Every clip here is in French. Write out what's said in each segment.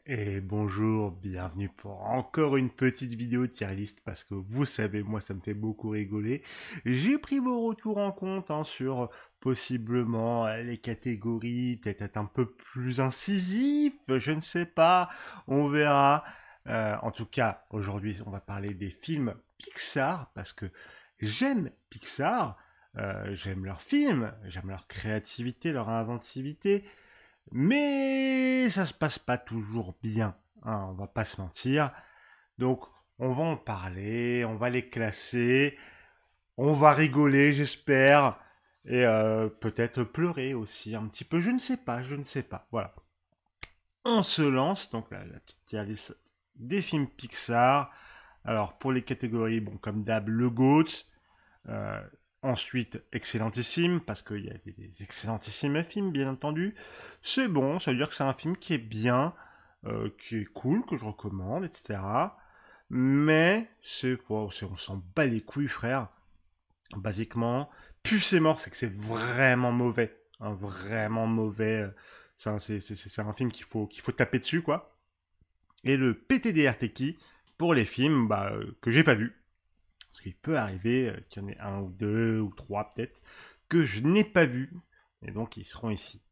Et bonjour, bienvenue pour encore une petite vidéo tier list parce que vous savez, moi ça me fait beaucoup rigoler. J'ai pris vos retours en compte sur possiblement les catégories, peut-être être un peu plus incisif, je ne sais pas, on verra. En tout cas, aujourd'hui on va parler des films Pixar parce que j'aime Pixar, j'aime leurs films, j'aime leur créativité, leur inventivité. Mais ça se passe pas toujours bien, hein, on va pas se mentir. Donc on va en parler, on va les classer, on va rigoler, j'espère, et peut-être pleurer aussi un petit peu. Je ne sais pas, je ne sais pas. Voilà. On se lance donc la petite tier list des films Pixar. Alors pour les catégories, bon comme d'hab, le GOAT. Euh, Ensuite, excellentissime, parce qu'il y a des excellentissimes films, bien entendu. C'est bon, ça veut dire que c'est un film qui est bien, qui est cool, que je recommande, etc. Mais on s'en bat les couilles, frère. Basiquement, plus c'est mort, c'est que c'est vraiment mauvais. Vraiment mauvais. C'est un film qu'il faut taper dessus, quoi. Et le PTDR pour les films que j'ai pas vus. Parce qu'il peut arriver qu'il y en ait un ou deux ou trois peut-être que je n'ai pas vu. Et donc ils seront ici.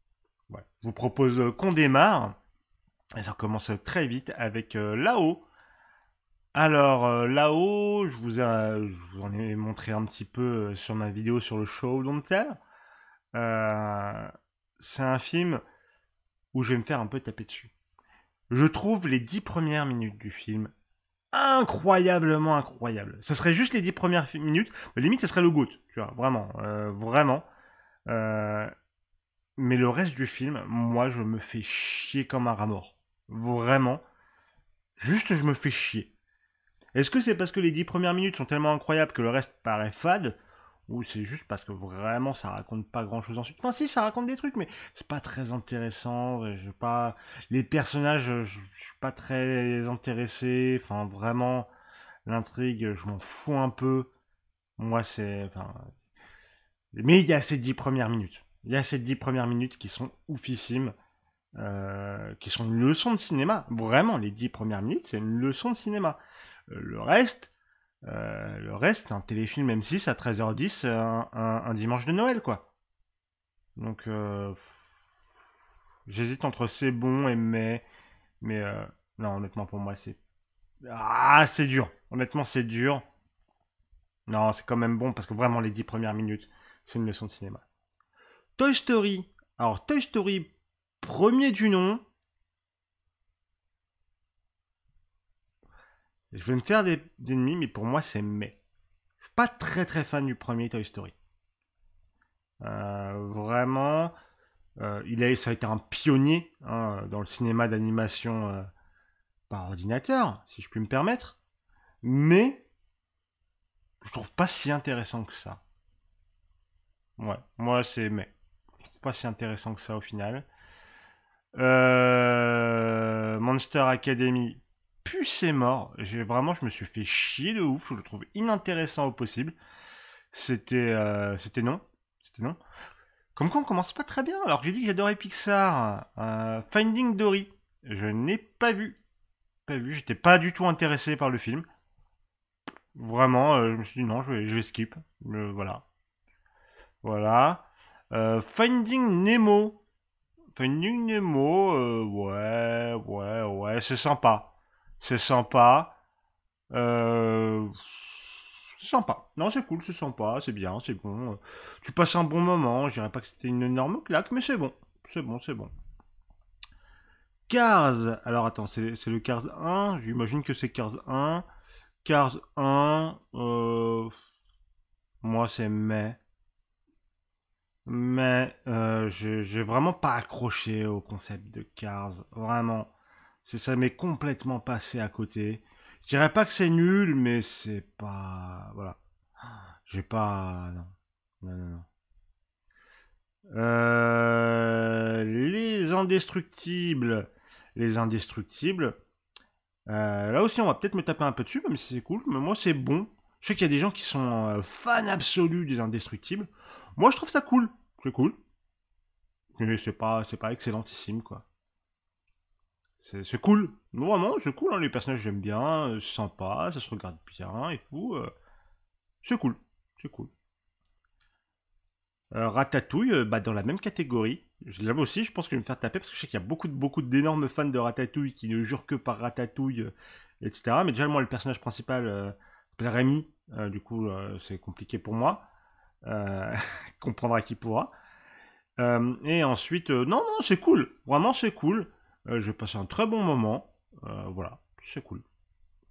Voilà. Je vous propose qu'on démarre. Et ça commence très vite avec là-haut. Alors là-haut, je vous en ai montré un petit peu sur ma vidéo sur le show Dompter. Euh, c'est un film où je vais me faire un peu taper dessus. Je trouve les 10 premières minutes du film incroyablement incroyable. Ça serait juste les 10 premières minutes, limite ça serait le GOAT, tu vois, vraiment, vraiment. Euh, mais le reste du film, moi je me fais chier comme un rat mort. Vraiment. Juste je me fais chier. Est-ce que c'est parce que les 10 premières minutes sont tellement incroyables que le reste paraît fade, ou c'est juste parce que vraiment ça raconte pas grand chose ensuite. Enfin si, ça raconte des trucs, mais c'est pas très intéressant. Je pas les personnages, je suis pas très intéressé. Enfin vraiment, l'intrigue, je m'en fous un peu. Moi, mais il y a ces 10 premières minutes. Il y a ces 10 premières minutes qui sont oufissimes, qui sont une leçon de cinéma. Vraiment, les 10 premières minutes, c'est une leçon de cinéma. Le reste, c'est un téléfilm M6 à 13h10, un dimanche de Noël, quoi. Donc, j'hésite entre c'est bon et mais non, honnêtement, pour moi, c'est dur. Honnêtement, c'est dur. Non, c'est quand même bon parce que vraiment les 10 premières minutes, c'est une leçon de cinéma. Toy Story. Alors Toy Story, premier du nom. Je vais me faire des ennemis, mais pour moi c'est mais. Je suis pas très très fan du premier Toy Story. Vraiment, ça a été un pionnier dans le cinéma d'animation par ordinateur, si je puis me permettre. Mais je trouve pas si intéressant que ça. Ouais, moi c'est mais. Je trouve pas si intéressant que ça au final. Monster Academy, plus c'est mort. Je me suis fait chier de ouf. Je le trouve inintéressant au possible. C'était non. C'était non. Comme quoi on commence pas très bien. Alors que j'ai dit que j'adorais Pixar. Finding Dory. Je n'ai pas vu. Pas vu. J'étais pas du tout intéressé par le film. Vraiment, je me suis dit non, je vais skip. Voilà. Voilà. Finding Nemo. Finding Nemo, ouais, c'est sympa. C'est sympa. Euh, c'est sympa. Non, c'est cool, c'est sympa, c'est bien, c'est bon. Tu passes un bon moment. Je dirais pas que c'était une énorme claque, mais c'est bon. C'est bon, c'est bon. Cars. Alors attends, c'est le Cars 1. J'imagine que c'est Cars 1. Cars 1. Moi, c'est mais. Mais j'ai vraiment pas accroché au concept de Cars. Vraiment. Ça m'est complètement passé à côté. Je dirais pas que c'est nul, mais c'est pas... Voilà. J'ai pas... Non. Non, non, non. Les indestructibles. Les indestructibles. Là aussi, on va peut-être me taper un peu dessus, même si c'est cool. Mais moi, c'est bon. Je sais qu'il y a des gens qui sont fans absolus des indestructibles. Moi, je trouve ça cool. C'est cool. Mais c'est pas excellentissime, quoi. C'est cool. Non, vraiment, c'est cool, hein, les personnages j'aime bien, c'est sympa, ça se regarde bien et tout. C'est cool, c'est cool. Ratatouille, bah, dans la même catégorie. Là aussi, je pense que je vais me faire taper parce que je sais qu'il y a beaucoup d'énormes fans de Ratatouille qui ne jurent que par Ratatouille, etc. Mais déjà, moi, le personnage principal s'appelle Rémi. Du coup, c'est compliqué pour moi. Euh, comprendra qui pourra. Et ensuite, non, non, c'est cool. Vraiment, c'est cool. J'ai passé un très bon moment. Voilà, c'est cool.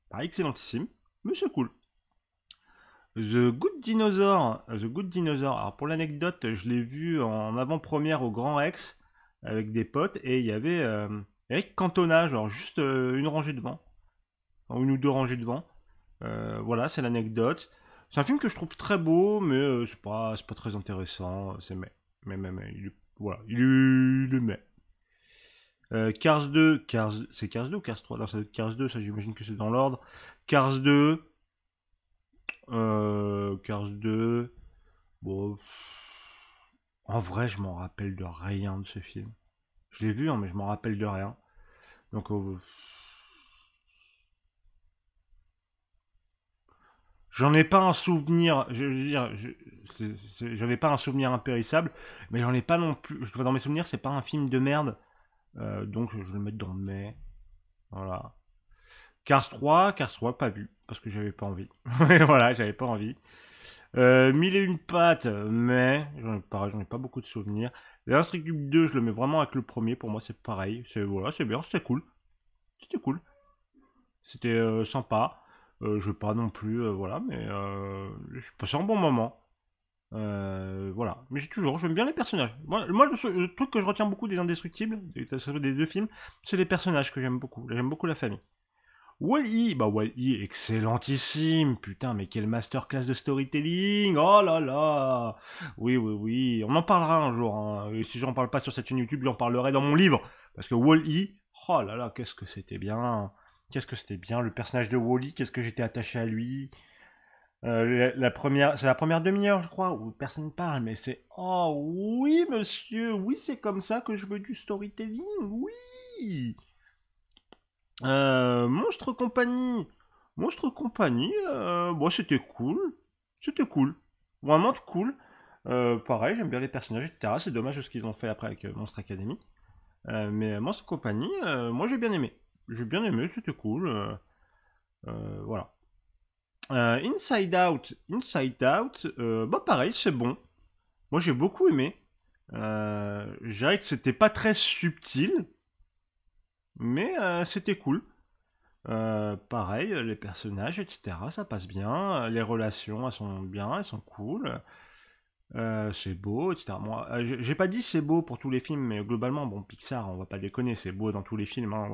Pas excellentissime, mais c'est cool. The Good Dinosaur. The Good Dinosaur. Alors pour l'anecdote, je l'ai vu en avant-première au Grand Rex avec des potes et il y avait Eric Cantona, genre juste une rangée devant, enfin, une ou deux rangées devant. Voilà, c'est l'anecdote. C'est un film que je trouve très beau, mais c'est pas très intéressant. C'est voilà, il est mais. Cars 2, c'est Cars 2 ou Cars 3? Non, ça doit être Cars 2, ça j'imagine que c'est dans l'ordre. Cars 2, Cars 2, bon, en vrai, je m'en rappelle de rien de ce film. Je l'ai vu, hein, mais je m'en rappelle de rien. Donc, j'en ai pas un souvenir. Je veux dire, j'en ai pas un souvenir impérissable, mais j'en ai pas non plus. Dans mes souvenirs, c'est pas un film de merde. Donc, je vais le mettre dans mai. Voilà. Cars 3, pas vu, parce que j'avais pas envie. Voilà, j'avais pas envie. Mille et une pattes, mais pareil, j'en ai pas beaucoup de souvenirs. L'Instruct 2, je le mets vraiment avec le premier, pour moi c'est pareil. C'est voilà, c'est bien, c'était cool. C'était cool. C'était sympa. Je veux pas non plus, voilà, mais je suis passé un bon moment. Voilà. Mais j'aime bien les personnages. Moi le truc que je retiens beaucoup des Indestructibles, des deux films, c'est les personnages que j'aime beaucoup. J'aime beaucoup la famille. Wall-E, bah Wall-E, excellentissime, putain, mais quelle masterclass de storytelling, oh là là, oui, oui, oui, on en parlera un jour, hein. Et si j'en parle pas sur cette chaîne YouTube, j'en parlerai dans mon livre, parce que Wall-E, oh là là, qu'est-ce que c'était bien, le personnage de Wall-E, qu'est-ce que j'étais attaché à lui, c'est la première demi-heure, je crois, où personne ne parle, mais c'est, oh oui, monsieur, oui, c'est comme ça que je veux du storytelling, oui. Monstre Compagnie. Monstre Compagnie, bon, c'était cool. C'était cool. Vraiment cool. Pareil, j'aime bien les personnages, etc. C'est dommage ce qu'ils ont fait après avec Monstre Academy. Mais Monstre Compagnie, moi j'ai bien aimé. J'ai bien aimé, c'était cool. Voilà. Inside Out. Inside Out, bah pareil, c'est bon. Moi j'ai beaucoup aimé. Je dirais que c'était pas très subtil, mais c'était cool. Pareil, les personnages, etc., ça passe bien. Les relations, elles sont bien, elles sont cool. C'est beau, etc. Moi, j'ai pas dit c'est beau pour tous les films, mais globalement, bon, Pixar, on va pas déconner, c'est beau dans tous les films, hein,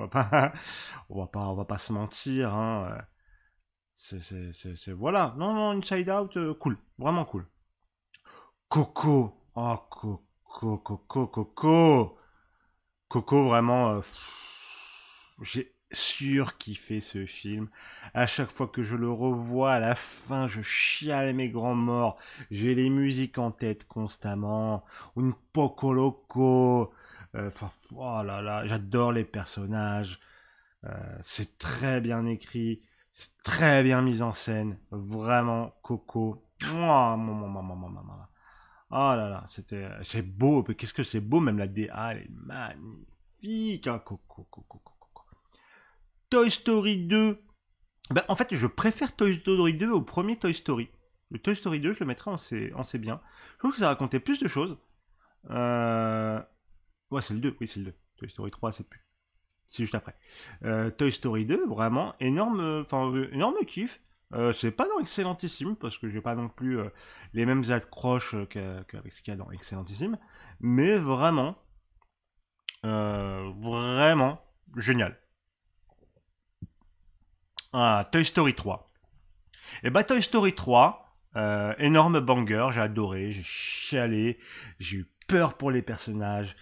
on va pas se mentir, hein. Voilà. Non, non, Inside Out, cool, vraiment cool. Coco, oh, Coco, vraiment, j'ai surkiffé ce film. À chaque fois que je le revois, à la fin, je chiale mes grands morts. J'ai les musiques en tête constamment. Un poco loco. Enfin, oh là là, j'adore les personnages. C'est très bien écrit. C'est très bien mis en scène. Vraiment, Coco. Mouah, mouah, mouah, mouah, mouah, mouah, mouah. Oh là là, c'est beau. Qu'est-ce que c'est beau, même la DA, elle est magnifique. Hein, Coco, Coco, Coco, Coco. Toy Story 2. Ben, en fait, je préfère Toy Story 2 au premier Toy Story. Le Toy Story 2, je le mettrais en C bien. Je trouve que ça racontait plus de choses. Euh... Ouais, c'est le 2. Oui, c'est le 2. Toy Story 3, c'est plus. C'est juste après. Toy Story 2, vraiment, énorme kiff. C'est pas dans Excellentissime, parce que j'ai pas non plus les mêmes accroches qu'avec ce qu'il y a dans Excellentissime. Mais vraiment, vraiment, génial. Ah, Toy Story 3. Et bah Toy Story 3, énorme banger, j'ai adoré, j'ai chialé, j'ai eu peur pour les personnages,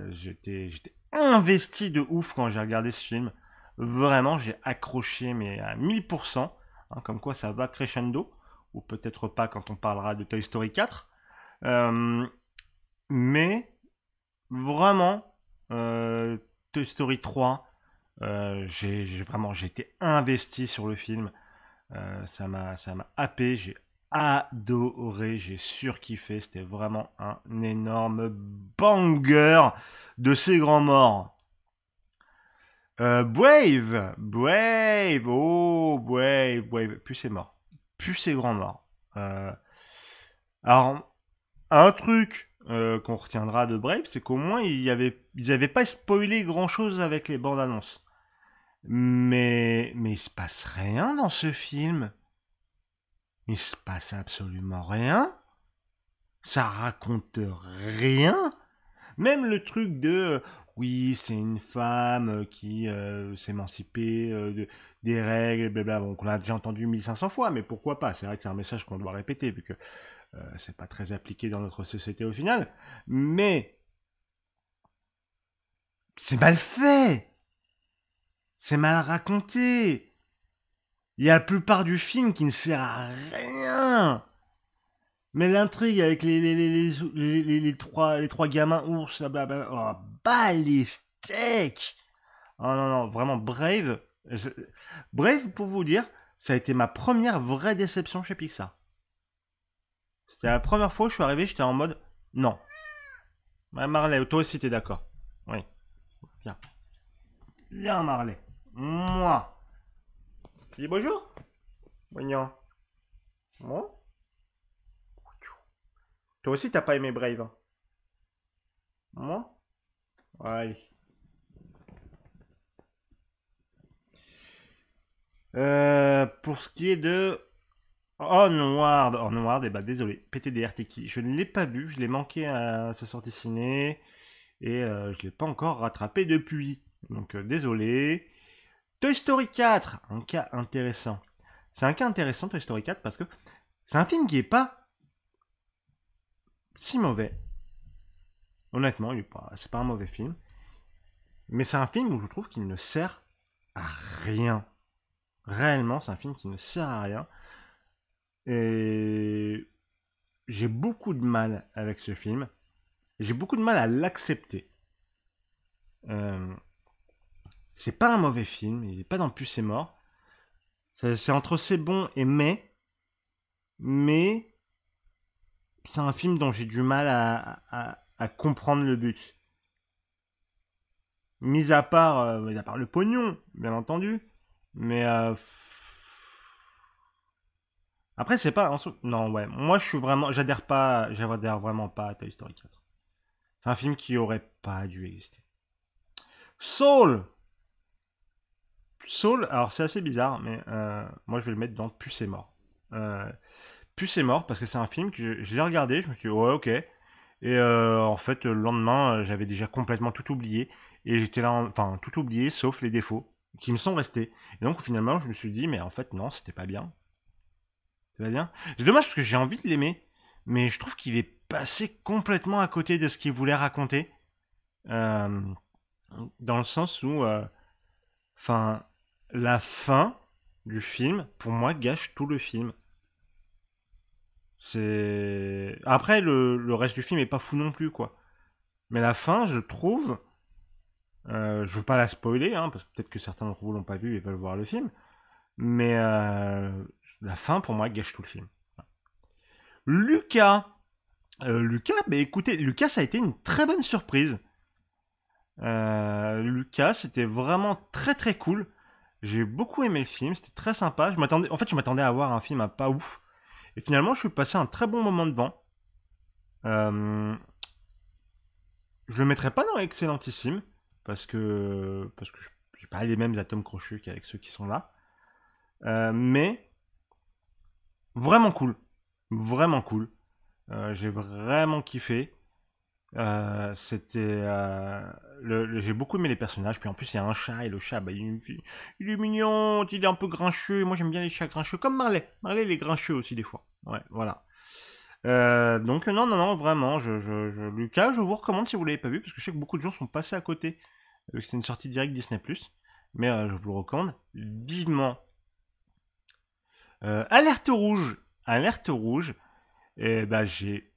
j'étais investi de ouf quand j'ai regardé ce film. Vraiment, j'ai accroché, mais à 1000%, hein, comme quoi ça va crescendo, ou peut-être pas quand on parlera de Toy Story 4. Euh, mais vraiment, Toy Story 3, J'ai été investi sur le film. Ça m'a happé. J'ai adoré. J'ai surkiffé. C'était vraiment un énorme banger de ces grands morts. Brave, oh Brave. Plus c'est mort, plus c'est grand mort. Alors un truc qu'on retiendra de Brave, c'est qu'au moins ils avaient pas spoilé grand chose avec les bandes annonces. Mais il se passe rien dans ce film. Il se passe absolument rien. Ça raconte rien. Même le truc de oui, c'est une femme qui s'émancipait des règles, blablabla. Bon, qu'on a déjà entendu 1500 fois, mais pourquoi pas? C'est vrai que c'est un message qu'on doit répéter, vu que c'est pas très appliqué dans notre société au final. Mais c'est mal fait. C'est mal raconté. Il y a la plupart du film qui ne sert à rien. Mais l'intrigue avec les trois gamins ours, blablabla, oh, bah les steaks. Oh non, non, vraiment, Brave. Brave, pour vous dire, ça a été ma première vraie déception chez Pixar. C'était la première fois où je suis arrivé, j'étais en mode non. Ouais, Marley, toi aussi t'es d'accord. Oui. Viens. Viens, Marley. Moi. Tu dis bonjour? Mignon. Moi? Toi aussi t'as pas aimé Brave, hein? Moi? Allez. Pour ce qui est de Onward, eh ben désolé, PTDR Teki, je ne l'ai pas vu, je l'ai manqué à sa sortie ciné, et je l'ai pas encore rattrapé depuis. Donc désolé. Toy Story 4, un cas intéressant. C'est un cas intéressant Toy Story 4 parce que c'est un film qui est pas si mauvais. Honnêtement, c'est pas un mauvais film. Mais c'est un film où je trouve qu'il ne sert à rien. Réellement, c'est un film qui ne sert à rien. Et j'ai beaucoup de mal avec ce film. J'ai beaucoup de mal à l'accepter. Euh, c'est pas un mauvais film, il est pas dans Plus c'est mort. C'est entre c'est bon et mais c'est un film dont j'ai du mal à comprendre le but. Mis à part le pognon, bien entendu. Mais après c'est pas non ouais, moi je suis vraiment j'adhère vraiment pas à Toy Story 4. C'est un film qui aurait pas dû exister. Soul. Soul, alors c'est assez bizarre, mais moi je vais le mettre dans Plus c'est mort. Euh, Plus c'est mort parce que c'est un film que je l'ai regardé, je me suis dit ouais ok. Et en fait le lendemain j'avais déjà complètement tout oublié et j'étais là, enfin tout oublié sauf les défauts qui me sont restés. Et donc finalement je me suis dit mais en fait non c'était pas bien, c'est pas bien. C'est dommage parce que j'ai envie de l'aimer, mais je trouve qu'il est passé complètement à côté de ce qu'il voulait raconter. Euh, Dans le sens où enfin, la fin du film, pour moi, gâche tout le film. C'est après le reste du film est pas fou non plus quoi. Mais la fin, je trouve, je veux pas la spoiler, hein, parce que peut-être que certains d'entre vous l'ont pas vu et veulent voir le film. Mais la fin, pour moi, gâche tout le film. Lucas, bah écoutez, Lucas ça a été une très bonne surprise. Lucas, c'était vraiment très très cool. J'ai beaucoup aimé le film, c'était très sympa. Je m'attendais à voir un film à pas ouf. Et finalement, je suis passé un très bon moment devant. Euh, je le mettrai pas dans excellentissime parce que j'ai pas les mêmes atomes crochus qu'avec ceux qui sont là. Mais vraiment cool, vraiment cool. J'ai vraiment kiffé. C'était j'ai beaucoup aimé les personnages. Puis en plus, il y a un chat et le chat, bah, il est mignon, il est un peu grincheux. Moi, j'aime bien les chats grincheux, comme Marley. Marley, il est grincheux aussi des fois. Ouais, voilà. Donc non, vraiment, Lucas, je vous recommande si vous l'avez pas vu, parce que je sais que beaucoup de gens sont passés à côté, c'est une sortie directe Disney+, mais je vous le recommande vivement. Alerte rouge, et bah j'ai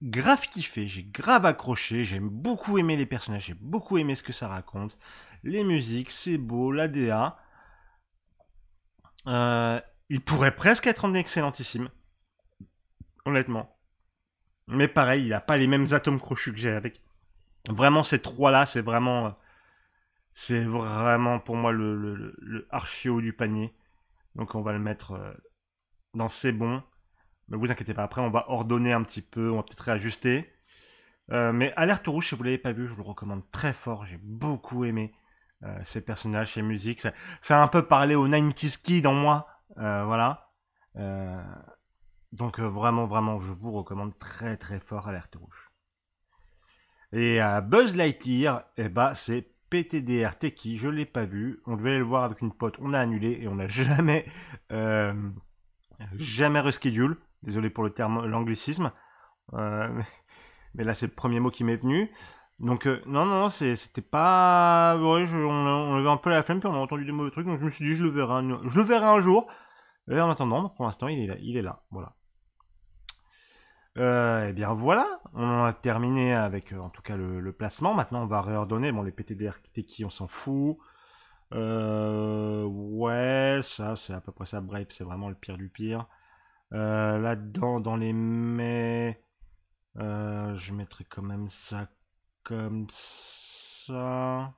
grave kiffé, j'ai grave accroché, j'ai beaucoup aimé les personnages, j'ai beaucoup aimé ce que ça raconte. Les musiques, c'est beau, la DA. Il pourrait presque être un excellentissime, honnêtement. Mais pareil, il a pas les mêmes atomes crochus que j'ai avec. Vraiment, ces trois-là, c'est vraiment pour moi le archi haut du panier. Donc on va le mettre dans c'est bon. Mais vous inquiétez pas, après on va ordonner un petit peu, on va peut-être réajuster. Mais Alerte Rouge, si vous l'avez pas vu, je vous le recommande très fort. J'ai beaucoup aimé ces personnages, ces musiques. Ça a un peu parlé au 90s Kid en moi. Voilà. Euh, donc vraiment, vraiment, je vous recommande très très fort Alerte Rouge. Et Buzz Lightyear, eh ben, c'est PTDR Teki, je l'ai pas vu. On devait aller le voir avec une pote, on a annulé et on n'a euh, jamais reschedule. Désolé pour le terme, l'anglicisme. Euh, mais là, c'est le premier mot qui m'est venu. Donc, non, non, c'était pas. Ouais, on avait un peu la flemme, puis on a entendu des mauvais trucs, donc je me suis dit, je le verrai un jour. Et en attendant, pour l'instant, il est là. Voilà. Eh bien voilà, on a terminé avec en tout cas le placement. Maintenant, on va réordonner. Bon, les PTDR qui on s'en fout. Ouais, ça, c'est à peu près ça. Bref, c'est vraiment le pire du pire. Là-dedans, dans les mets, je mettrai quand même ça comme ça.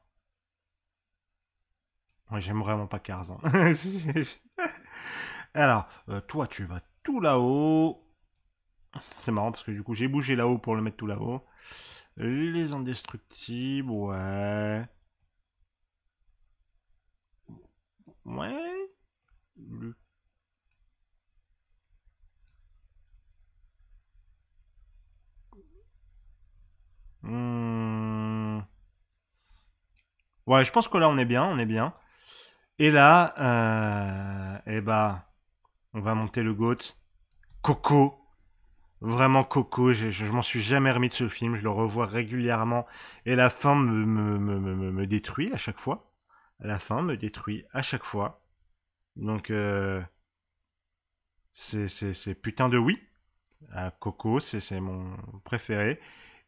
Ouais, j'aime vraiment pas Cars. Hein. Alors, toi, tu vas tout là-haut. C'est marrant parce que du coup, j'ai bougé là-haut pour le mettre tout là-haut. Les indestructibles, ouais. Ouais. Le- Hmm. Ouais, je pense que là, on est bien, on est bien. Et là, eh ben, on va monter le GOAT. Coco. Vraiment Coco, je m'en suis jamais remis de ce film, je le revois régulièrement. Et la fin me détruit à chaque fois. La fin me détruit à chaque fois. Donc, c'est putain de oui. Coco, c'est mon préféré.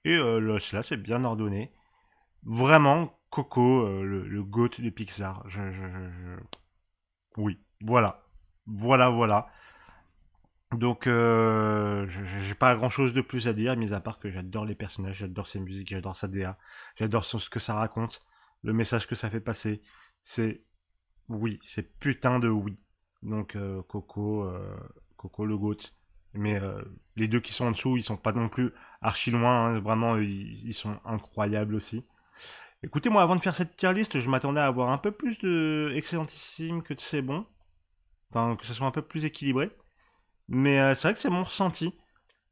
Et Lost, là, c'est bien ordonné. Vraiment, Coco, le GOAT de Pixar. Oui, voilà. Voilà, voilà. Donc, j'ai pas grand chose de plus à dire, mis à part que j'adore les personnages, j'adore ses musiques, j'adore sa DA, j'adore ce que ça raconte, le message que ça fait passer. C'est oui, c'est putain de oui. Donc, Coco le GOAT. Mais les deux qui sont en dessous, ils sont pas non plus archi loin, hein, vraiment, ils sont incroyables aussi. Écoutez, moi, avant de faire cette tier list, je m'attendais à avoir un peu plus de excellentissime que de c'est bon. Enfin, que ça soit un peu plus équilibré. Mais c'est vrai que c'est mon ressenti.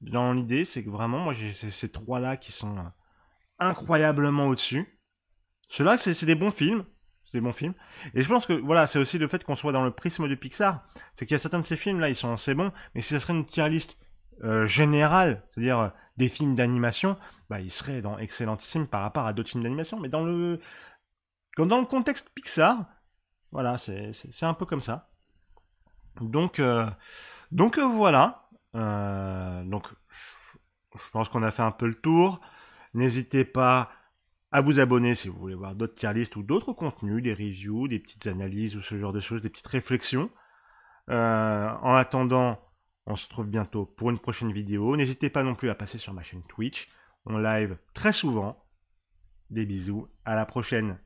Dans l'idée, c'est que vraiment, moi, j'ai ces trois-là qui sont incroyablement au-dessus. Ceux-là, c'est des bons films. C'est des bons films. Et je pense que, voilà, c'est aussi le fait qu'on soit dans le prisme de Pixar. C'est qu'il y a certains de ces films-là, ils sont assez bons. Mais si ça serait une tier list générale, c'est-à-dire des films d'animation, bah, ils seraient dans excellentissime par rapport à d'autres films d'animation. Mais comme dans le contexte Pixar, voilà, c'est un peu comme ça. Donc, voilà. Donc je pense qu'on a fait un peu le tour. N'hésitez pas à vous abonner si vous voulez voir d'autres tier lists ou d'autres contenus, des reviews, des petites analyses ou ce genre de choses, des petites réflexions. En attendant, on se retrouve bientôt pour une prochaine vidéo. N'hésitez pas non plus à passer sur ma chaîne Twitch. On live très souvent. Des bisous, à la prochaine.